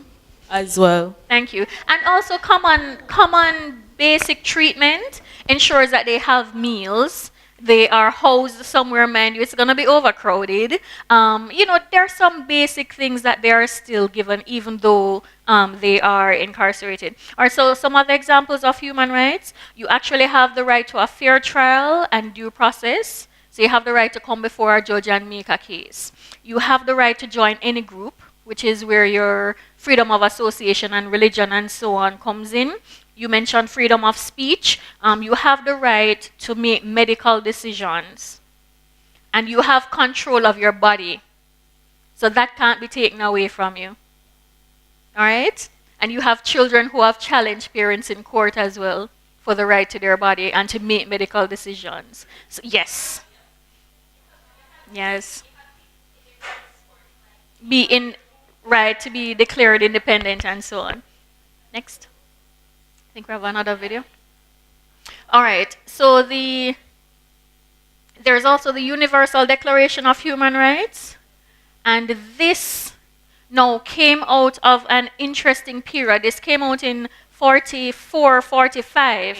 as well.
Thank you. And also common basic treatment ensures that they have meals. They are housed somewhere, mind you. It's going to be overcrowded. There are some basic things that they are still given even though they are incarcerated. Or so some other examples of human rights. You actually have the right to a fair trial and due process. So you have the right to come before a judge and make a case. You have the right to join any group, which is where your freedom of association and religion and so on comes in. You mentioned freedom of speech. You have the right to make medical decisions. And you have control of your body. So that can't be taken away from you. All right? And you have children who have challenged parents in court as well for the right to their body and to make medical decisions. So yes. Yes. To be declared independent and so on. Next. I think we have another video. All right. So there's also the Universal Declaration of Human Rights. And this now came out of an interesting period. This came out in 44, 45.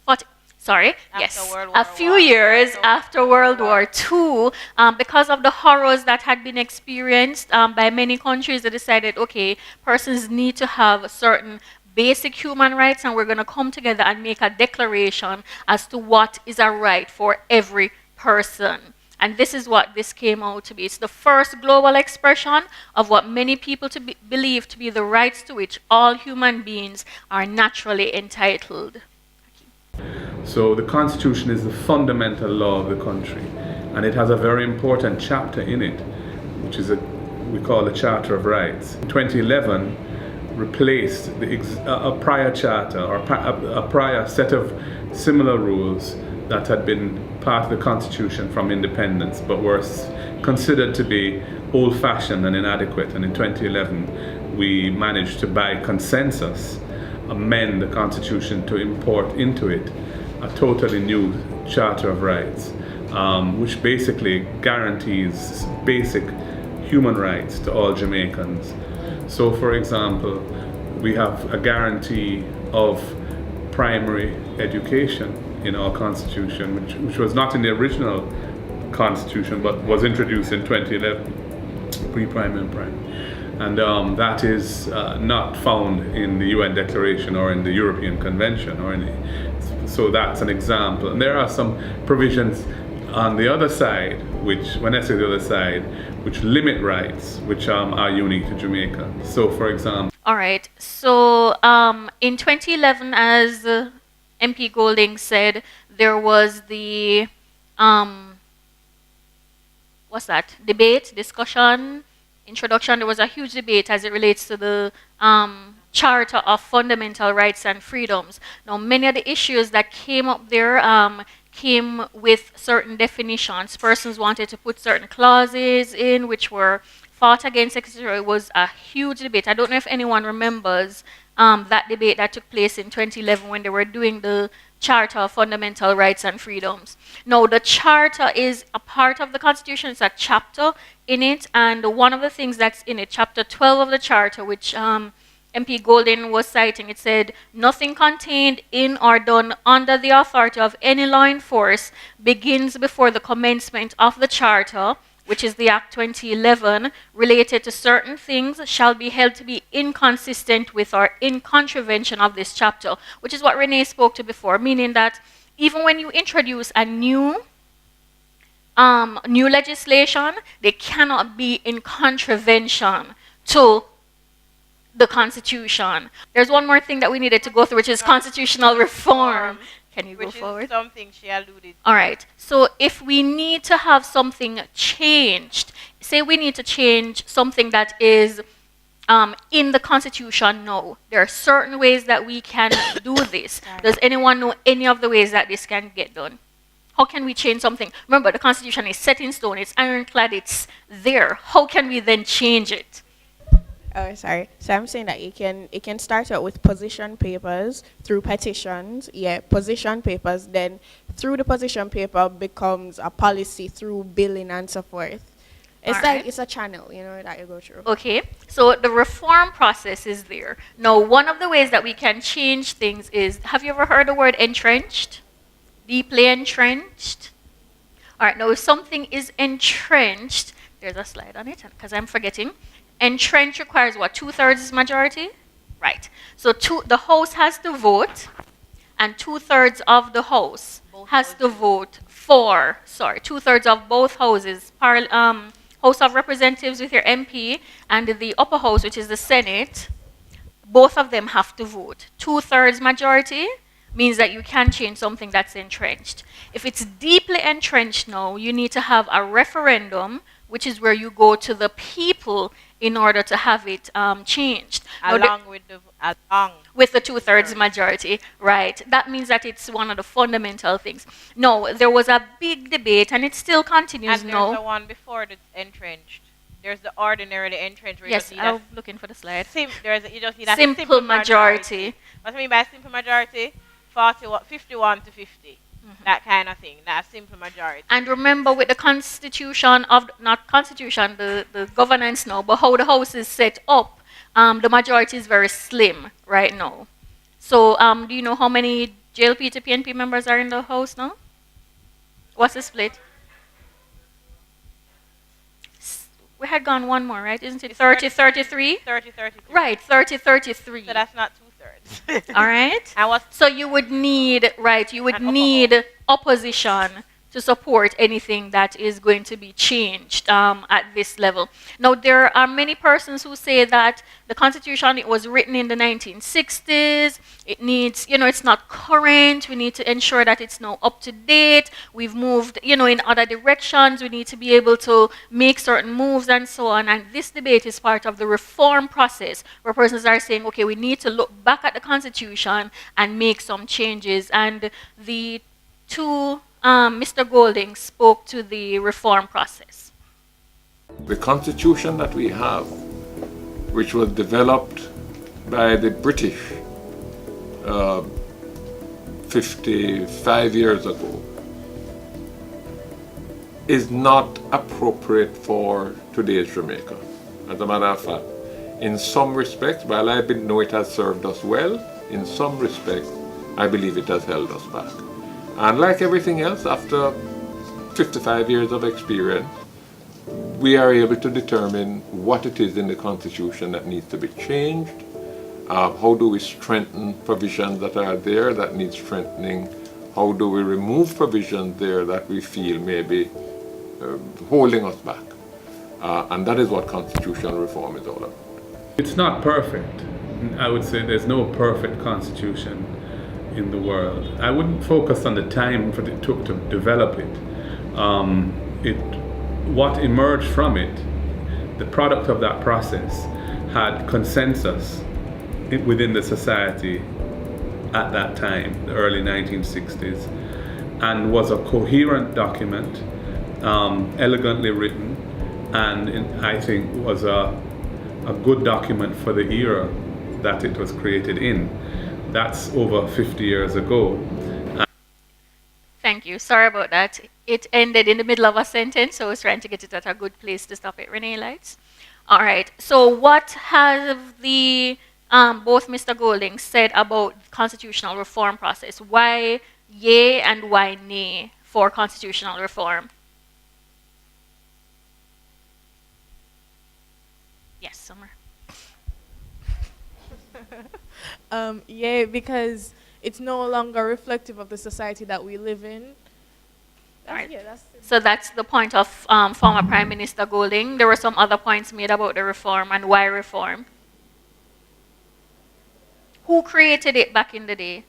40. Sorry, yes, a few years after World War II, because of the horrors that had been experienced by many countries, they decided, okay, persons need to have certain basic human rights, and we're going to come together and make a declaration as to what is a right for every person. And this is what this came out to be. It's the first global expression of what many people believe to be the rights to which all human beings are naturally entitled.
So the Constitution is the fundamental law of the country, and it has a very important chapter in it, which is we call the Charter of Rights. 2011 replaced a prior charter or a prior set of similar rules that had been part of the Constitution from independence, but were considered to be old-fashioned and inadequate. And in 2011, we managed to, by consensus, amend the Constitution to import into it a totally new Charter of Rights, which basically guarantees basic human rights to all Jamaicans. So, for example, we have a guarantee of primary education in our Constitution, which was not in the original Constitution, but was introduced in 2011, pre-primary and primary. And that is not found in the UN Declaration or in the European Convention or so that's an example. And there are some provisions on the other side, which, when I say the other side, which limit rights, which are unique to Jamaica. So, for example.
All right. So, in 2011, as MP Golding said, there was the what's that? Discussion, introduction. There was a huge debate as it relates to the Charter of Fundamental Rights and Freedoms. Now, many of the issues that came up there came with certain definitions. Persons wanted to put certain clauses in which were fought against, etc. It was a huge debate. I don't know if anyone remembers that debate that took place in 2011 when they were doing the Charter of Fundamental Rights and Freedoms. Now, the Charter is a part of the Constitution. It's a chapter in it, and one of the things that's in it, Chapter 12 of the Charter, which MP Golding was citing, it said, nothing contained in or done under the authority of any law in force begins before the commencement of the Charter, which is the Act 2011, related to certain things shall be held to be inconsistent with or in contravention of this chapter, which is what Renee spoke to before, meaning that even when you introduce a new legislation, they cannot be in contravention to the Constitution. There's one more thing that we needed to go through, which is constitutional reform. Can you go forward?
Which is something she alluded to.
All right. So if we need to have something changed, say we need to change something that is in the Constitution now, there are certain ways that we can do this. Does anyone know any of the ways that this can get done? How can we change something? Remember, the Constitution is set in stone. It's ironclad. It's there. How can we then change it?
Oh, sorry. So I'm saying that it can start out with position papers through petitions. Yeah, position papers. Then through the position paper becomes a policy through billing and so forth. It's it's a channel, that you go through.
Okay. So the reform process is there. Now, one of the ways that we can change things is, have you ever heard the word entrenched? Deeply entrenched? All right. Now, if something is entrenched, there's a slide on it because I'm forgetting. Entrenched requires what? 2/3 majority? Right. So the House has to vote, and 2/3 of the House has to vote for, 2/3 of both houses, House of Representatives with your MP, and the upper house, which is the Senate, both of them have to vote. 2/3 majority means that you can change something that's entrenched. If it's deeply entrenched now, you need to have a referendum, which is where you go to the people in order to have it changed.
Along
with the 2/3 majority, right? That means that it's one of the fundamental things. No, there was a big debate, and it still continues
and
now.
There's the one before the entrenched. There's the ordinarily entrenched.
Yes, I'm looking for the slide.
You just need a
simple majority.
What I mean by simple majority? 51 to 50. That kind of thing. That's simple majority.
And remember, with the constitution the governance now, but how the House is set up, the majority is very slim right now. So, do you know how many JLP to PNP members are in the house now? What's the split? We had gone one more, right? Isn't it 30, 33?
30, 33.
Right, 30, 33.
So that's not 2/3.
All right.
And what's
So you would need, right, you would need opposition to support anything that is going to be changed at this level. Now, there are many persons who say that the Constitution, it was written in the 1960s. It needs, it's not current. We need to ensure that it's now up to date. We've moved, in other directions. We need to be able to make certain moves and so on. And this debate is part of the reform process where persons are saying, okay, we need to look back at the Constitution and make some changes. And the two Mr. Golding spoke to the reform process.
The constitution that we have, which was developed by the British 55 years ago, is not appropriate for today's Jamaica. As a matter of fact, in some respects, while I know it has served us well, in some respects, I believe it has held us back. And like everything else, after 55 years of experience, we are able to determine what it is in the Constitution that needs to be changed. How do we strengthen provisions that are there that need strengthening? How do we remove provisions there that we feel may be holding us back? And that is what constitutional reform is all about.
It's not perfect. I would say there's no perfect constitution in the world. I wouldn't focus on the time it took to develop it. What emerged from it, the product of that process, had consensus within the society at that time, the early 1960s, and was a coherent document, elegantly written, and I think was a good document for the era that it was created in. That's over 50 years ago.
Thank you. Sorry about that. It ended in the middle of a sentence, so I was trying to get it at a good place to stop it. Renee Lights. All right. So what have the both Mr. Golding said about constitutional reform process? Why yay and why nay for constitutional reform? Yes, Summer.
Yeah, because it's no longer reflective of the society that we live in.
So that's the point of former Prime Minister Golding. There were some other points made about the reform and why reform. Who created it back in the day?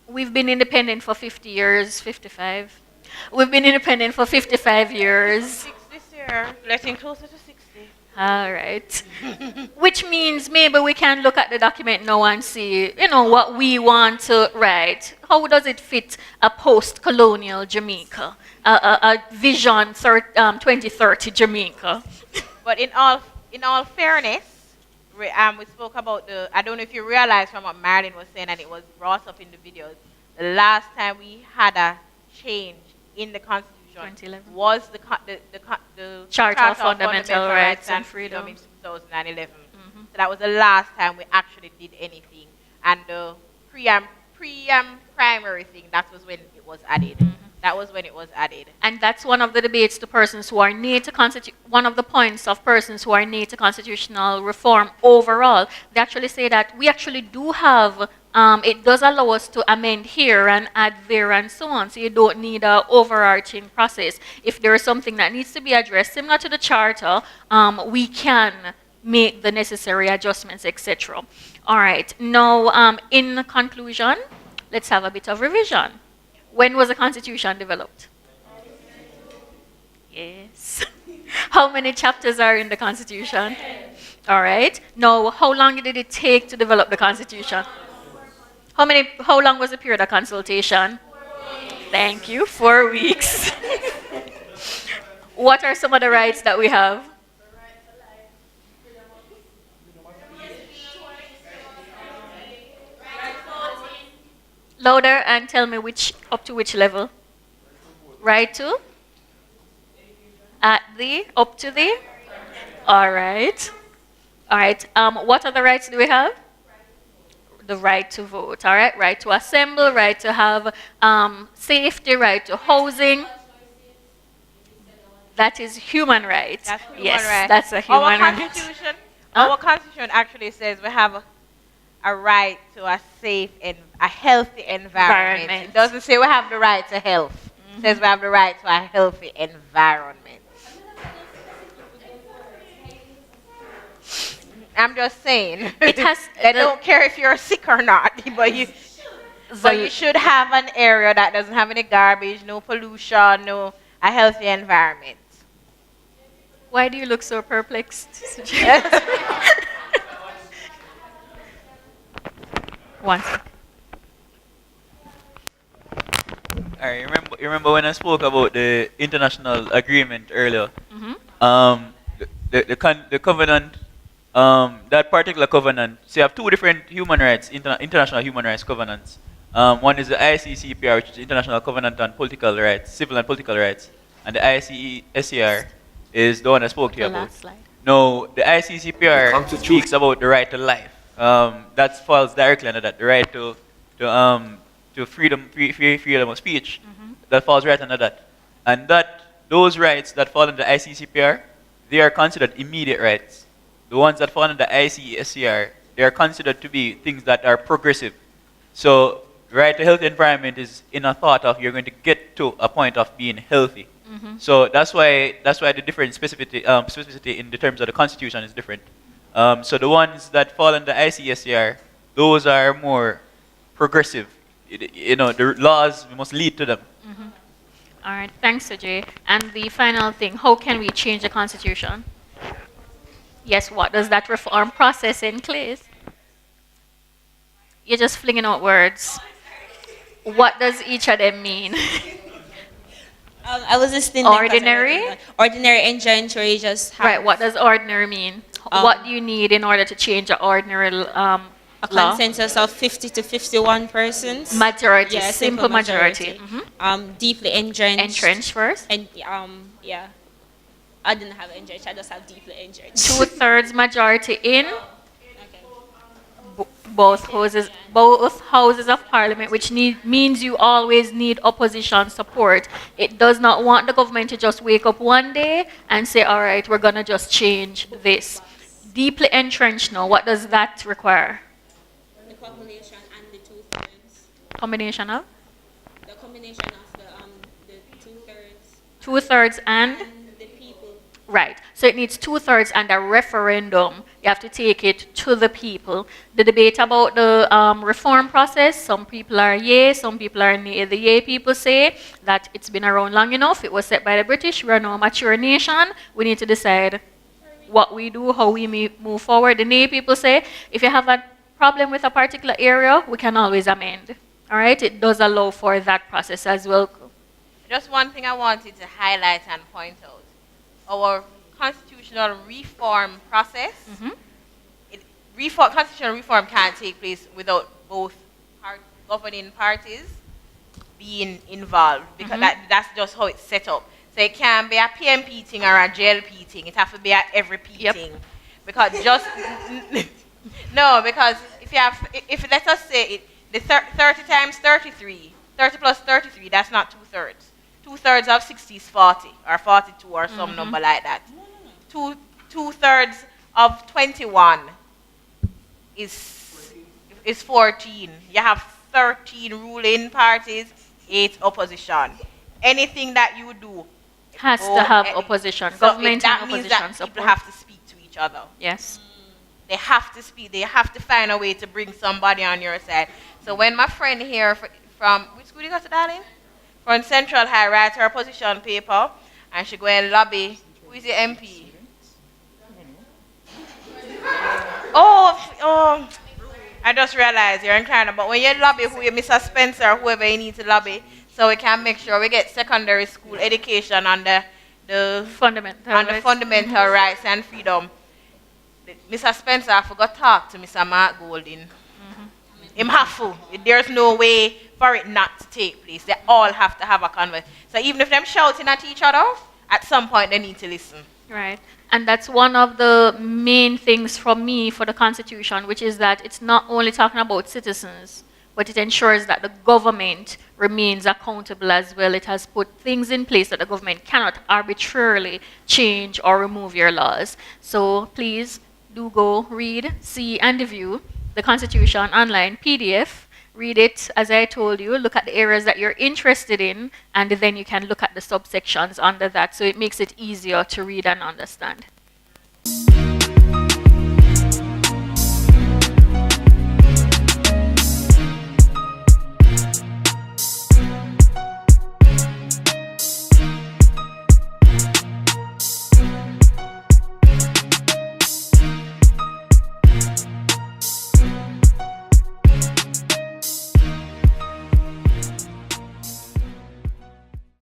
We've been independent for 50 years, 55. We've been independent for 55 years.
6 this year, getting closer to 60.
All right. Which means maybe we can look at the document now and see, what we want to write. How does it fit a post-colonial Jamaica, a vision 2030 Jamaica?
But in all fairness, we spoke about I don't know if you realize from what Marilyn was saying, and it was brought up in the videos, the last time we had a change in the Constitution was the
Charter of Fundamental Rights and Freedom
in 2011. So that was the last time we actually did anything. And the primary thing, that was when it was added. That was when it was added.
And that's one of the debates to persons who are near to one of the points of persons who are near to constitutional reform overall. They actually say that we actually do have, it does allow us to amend here and add there and so on. So you don't need an overarching process. If there is something that needs to be addressed, similar to the charter, we can make the necessary adjustments, etc. All right. Now, in conclusion, let's have a bit of revision. When was the Constitution developed? Yes. How many chapters are in the Constitution? All right. Now, how long did it take to develop the Constitution? How long was the period of consultation? Thank you. 4 weeks. What are some of the rights that we have? Louder and tell me up to which level? Right to? Up to the? All right. All right. What other rights do we have? the right to vote, all right? Right to assemble, right to have safety, right to housing. That is human right.
That's human
yes,
right.
that's a human
Our
right.
constitution,
Huh?
our constitution actually says we have a right to a safe and a healthy environment. It doesn't say we have the right to health. It says we have the right to a healthy environment. I'm just saying.
It has.
They don't care if you're sick or not, but you should have an area that doesn't have any garbage, no pollution, no a healthy environment.
Why do you look so perplexed? One sec.
I remember when I spoke about the international agreement earlier. The covenant, that particular covenant. So you have two different human rights, international human rights covenants. One is the ICCPR, which is International Covenant on Political Rights, Civil and Political Rights, and the ICCPR is the one I spoke to you about. No, the ICCPR speaks about the right to life. That falls directly under that, the right to freedom of speech. That falls right under that, and those rights that fall under ICCPR, they are considered immediate rights. The ones that fall under ICSCR, they are considered to be things that are progressive. So, right to healthy environment is in a thought of you're going to get to a point of being healthy. So that's why the different specificity in the terms of the Constitution is different. So the ones that fall under ICSCR, those are more progressive. The laws must lead to them.
All right, thanks, Ajay. And the final thing, how can we change the Constitution? Yes, what does that reform process include? You're just flinging out words. What does each of them mean?
I was listening.
Ordinary?
Ordinary enjoy just have.
Right, what does ordinary mean? What do you need in order to change an ordinary
a consensus of 50 to 51 persons.
Majority,
yeah,
simple majority.
Deeply entrenched.
Entrenched first?
And yeah. I didn't have entrenched, I just have deeply entrenched.
2/3 majority in both houses of parliament, which means you always need opposition support. It does not want the government to just wake up one day and say, all right, we're going to just change this. Deeply entrenched now, what does that require?
The population and the 2/3.
Combination of?
The combination of the 2/3.
2/3 and?
The people.
Right. So it needs 2/3 and a referendum. You have to take it to the people. The debate about the reform process, some people are yay, some people are nay. The yay people say that it's been around long enough. It was set by the British. We are now a mature nation. We need to decide what we do, how we move forward. The nay people say if you have a problem with a particular area, we can always amend. All right? It does allow for that process as well.
Just one thing I wanted to highlight and point out. Our constitutional reform process, constitutional reform can't take place without both governing parties being involved, because that's just how it's set up. So it can't be a PMP thing or a JLP thing. It has to be a every P thing. Because just no, because if let us say the 30 times 33, 30 plus 33, that's not 2/3. 2/3 of 60 is 40 or 42 or some number like that. 2/3 of 21 is 14. You have 13 ruling parties, 8 opposition. Anything that you do
has to have opposition.
So
Government
that
and
means
opposition
that
support.
people have to speak to each other.
Yes.
They have to speak. They have to find a way to bring somebody on your side. So when my friend here from which school you got to, darling? From Central High writes her position paper, and she go and lobby. Who is the MP? Oh, I just realized you're inclined. But when you lobby, who you, Mr. Spencer, whoever you need to lobby, so we can make sure we get secondary school education on the fundamental rights and freedom. Mr. Spencer, I forgot to talk to Mr. Mark Golding. Him have to. There's no way for it not to take place. They all have to have a conversation. So even if them shouting at each other, at some point they need to listen.
Right. And that's one of the main things for me for the Constitution, which is that it's not only talking about citizens, but it ensures that the government remains accountable as well. It has put things in place that the government cannot arbitrarily change or remove your laws. So please do go read, see, and review the Constitution online PDF. Read it, as I told you, look at the areas that you're interested in, and then you can look at the subsections under that, so it makes it easier to read and understand.